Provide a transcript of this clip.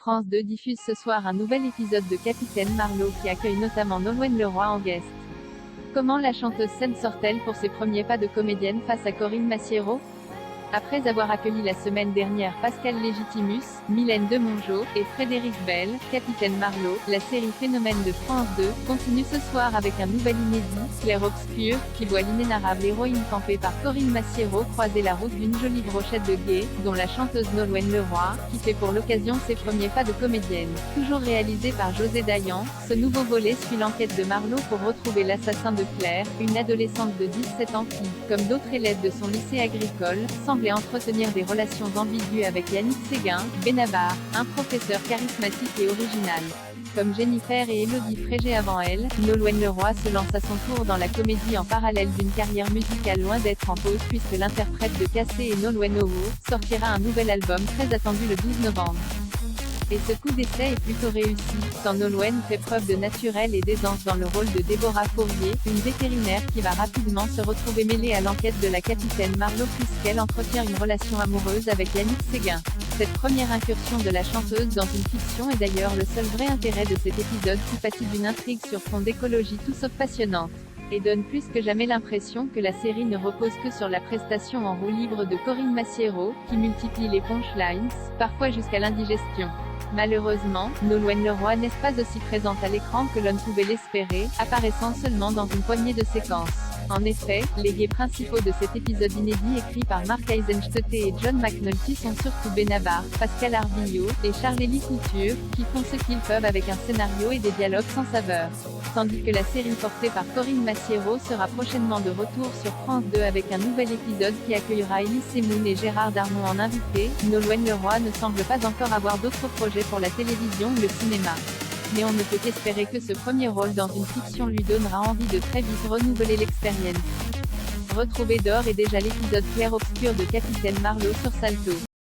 France 2 diffuse ce soir un nouvel épisode de Capitaine Marlowe qui accueille notamment Nolwenn Leroy en guest. Comment la chanteuse scène sort-elle pour ses premiers pas de comédienne face à Corinne Massiero? Après avoir accueilli la semaine dernière Pascal Légitimus, Mylène Demongeot, et Frédéric Bell, Capitaine Marlowe, la série Phénomène de France 2, continue ce soir avec un nouvel inédit, Clair Obscur, qui voit l'inénarrable héroïne campée par Corinne Massiero croiser la route d'une jolie brochette de gays, dont la chanteuse Nolwenn Leroy, qui fait pour l'occasion ses premiers pas de comédienne. Toujours réalisé par José Dayan, ce nouveau volet suit l'enquête de Marlowe pour retrouver l'assassin de Claire, une adolescente de 17 ans qui, comme d'autres élèves de son lycée agricole, semblait entretenir des relations ambiguës avec Yannick Séguin, Benabar, un professeur charismatique et original. Comme Jennifer et Élodie Frégé avant elle, Nolwenn Leroy se lance à son tour dans la comédie en parallèle d'une carrière musicale loin d'être en pause puisque l'interprète de Cassé et Nolwenn Leroy sortira un nouvel album très attendu le 12 novembre. Et ce coup d'essai est plutôt réussi, tant Nolwenn fait preuve de naturel et d'aisance dans le rôle de Déborah Fourier, une vétérinaire qui va rapidement se retrouver mêlée à l'enquête de la capitaine Marlowe puisqu'elle entretient une relation amoureuse avec Yannick Séguin. Cette première incursion de la chanteuse dans une fiction est d'ailleurs le seul vrai intérêt de cet épisode qui pâtit d'une intrigue sur fond d'écologie tout sauf passionnante. Et donne plus que jamais l'impression que la série ne repose que sur la prestation en roue libre de Corinne Massiero, qui multiplie les punchlines, parfois jusqu'à l'indigestion. Malheureusement, Nolwenn Leroy n'est pas aussi présente à l'écran que l'on pouvait l'espérer, apparaissant seulement dans une poignée de séquences. En effet, les gays principaux de cet épisode inédit écrit par Mark Eisenstetter et John McNulty sont surtout Benabar, Pascal Arbillot, et Charlélie Couture, qui font ce qu'ils peuvent avec un scénario et des dialogues sans saveur. Tandis que la série portée par Corinne Massiero sera prochainement de retour sur France 2 avec un nouvel épisode qui accueillera Elie Semoun et Gérard Darmon en invité, Nolwenn Leroy ne semble pas encore avoir d'autres projets pour la télévision ou le cinéma. Mais on ne peut qu'espérer que ce premier rôle dans une fiction lui donnera envie de très vite renouveler l'expérience. Retrouvez d'ores et déjà l'épisode Clair Obscur de Capitaine Marlowe sur Salto.